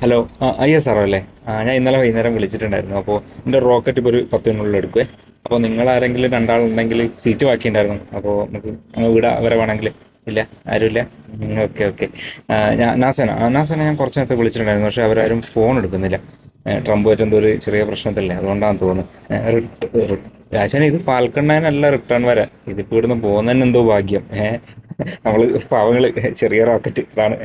Hello. Yes സാറോ അല്ലേ? ഞാൻ ഇന്നലെ വൈകുന്നേരം വിളിച്ചിട്ടുണ്ടായിരുന്നു. അപ്പോൾ എൻ്റെ റോക്കറ്റ് ഇപ്പോൾ ഒരു 10 മിനിറ്റിനുള്ളിൽ എടുക്കുവേ. അപ്പോൾ നിങ്ങൾ ആരെങ്കിലും രണ്ടാളുണ്ടെങ്കിൽ സീറ്റ് ബാക്കിയുണ്ടായിരുന്നു. അപ്പോൾ നമുക്ക് അങ്ങ് വിടാം അവരെ വേണമെങ്കിൽ. ഇല്ല, ആരുമില്ല. Okay okay. നാസേന ഞാൻ കുറച്ച് നേരത്തെ വിളിച്ചിട്ടുണ്ടായിരുന്നു, പക്ഷേ അവരാരും ഫോൺ എടുക്കുന്നില്ല. ട്രംപുമായിട്ട് എന്തോ ഒരു ചെറിയ പ്രശ്നത്തില്ലേ, അതുകൊണ്ടാണെന്ന് തോന്നുന്നു. രാശന ഇത് ഫാൽക്കൺ 9 അല്ല റിട്ടേൺ വരാൻ. ഇതിപ്പോൾ ഇവിടുന്ന് പോകുന്നതന്നെ എന്തോ ഭാഗ്യം. നമ്മൾ പാവങ്ങൾ, ചെറിയ റോക്കറ്റ് ഇതാണ്.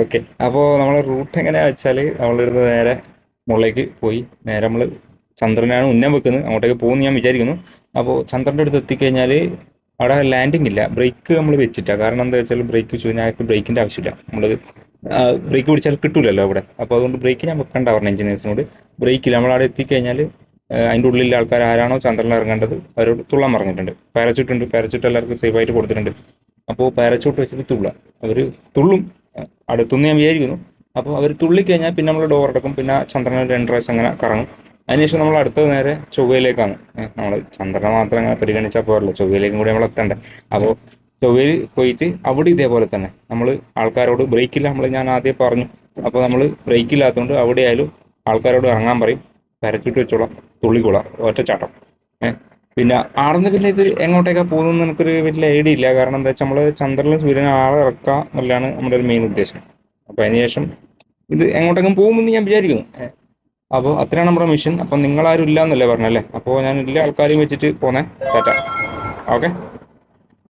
ഓക്കെ. അപ്പോൾ നമ്മളെ റൂട്ട് എങ്ങനെയാണെന്ന് വെച്ചാൽ നമ്മളിരുന്ന് നേരെ മുകളിലേക്ക് പോയി നേരെ നമ്മൾ ചന്ദ്രനാണ് ഉന്നം വെക്കുന്നത്, അങ്ങോട്ടേക്ക് പോകുമെന്ന് ഞാൻ വിചാരിക്കുന്നു. അപ്പോൾ ചന്ദ്രൻ്റെ അടുത്ത് എത്തിക്കഴിഞ്ഞാൽ അവിടെ ലാൻഡിംഗ് ഇല്ല, ബ്രേക്ക് നമ്മൾ വെച്ചിട്ടാണ്. കാരണം എന്താ വെച്ചാൽ ബ്രേക്ക് വെച്ചു കഴിഞ്ഞാൽ അകത്ത് ബ്രേക്കിൻ്റെ ആവശ്യമില്ല. നമ്മൾ ബ്രേക്ക് പിടിച്ചാൽ കിട്ടൂലല്ലോ അവിടെ. അപ്പോൾ അതുകൊണ്ട് ബ്രേക്ക് ഞാൻ വെക്കണ്ട പറഞ്ഞു എഞ്ചിനീയേഴ്സിനോട്. ബ്രേക്കില്ല. നമ്മളവിടെ എത്തിക്കഴിഞ്ഞാൽ അതിൻ്റെ ഉള്ളിലെ ആൾക്കാർ ആരാണോ ചന്ദ്രനിൽ ഇറങ്ങേണ്ടത് അവരോട് തുള്ളാൻ പറഞ്ഞിട്ടുണ്ട്. പാരച്യൂട്ട് ഉണ്ട്, പാരച്യൂട്ട് എല്ലാവർക്കും സേഫ് ആയിട്ട് കൊടുത്തിട്ടുണ്ട്. അപ്പോൾ പാരച്യൂട്ട് വെച്ചിട്ട് തുള്ളുക. അവർ തുള്ളും, അടുത്തുനിന്ന് ഞാൻ വിചാരിക്കുന്നു. അപ്പോൾ അവർ തുള്ളിക്കഴിഞ്ഞാൽ പിന്നെ നമ്മൾ ഡോർ അടക്കും, പിന്നെ ചന്ദ്രനിൽ 2 പ്രാവശ്യം അങ്ങനെ കറങ്ങും. അതിനുശേഷം നമ്മൾ അടുത്തത് നേരെ ചൊവ്വയിലേക്കാണ്. നമ്മൾ ചന്ദ്രനെ മാത്രം അങ്ങനെ പരിഗണിച്ചാൽ പോരല്ലോ, ചൊവ്വയിലേക്കും കൂടി നമ്മൾ എത്തണ്ടേ. അപ്പോൾ ചൊവ്വയിൽ പോയിട്ട് അവിടെ ഇതേപോലെ തന്നെ നമ്മൾ ആൾക്കാരോട് ബ്രേക്കില്ല, ഞാൻ ആദ്യം പറഞ്ഞു. അപ്പോൾ നമ്മൾ ബ്രേക്ക് ഇല്ലാത്തതുകൊണ്ട് അവിടെ ആയാലും ആൾക്കാരോട് ഇറങ്ങാൻ പറയും. പാരച്യൂട്ട് വെച്ചോളാം, തുള്ളിക്കോളാം, ഒറ്റച്ചാട്ടം. പിന്നെ ആടുന്ന് പിന്നെ ഇത് എങ്ങോട്ടേക്കാണ് പോകുന്നതെന്ന് എനിക്കൊരു വലിയ ഐഡിയ ഇല്ല. കാരണം എന്താ വെച്ചാൽ നമ്മൾ ചന്ദ്രനിലും സൂര്യനും ആളെ ഇറക്കുക എന്നുള്ളതാണ് നമ്മുടെ ഒരു മെയിൻ ഉദ്ദേശം. അപ്പോൾ അതിന് ശേഷം ഇത് എങ്ങോട്ടെങ്കിലും പോകുമെന്ന് ഞാൻ വിചാരിക്കുന്നു. അപ്പോൾ അത്രയാണ് നമ്മുടെ മിഷൻ. അപ്പം നിങ്ങളാരും ഇല്ല എന്നല്ലേ പറഞ്ഞല്ലേ? അപ്പോൾ ഞാൻ എല്ലാ ആൾക്കാരെയും വെച്ചിട്ട് പോന്നേ. ടാറ്റ. ഓക്കെ.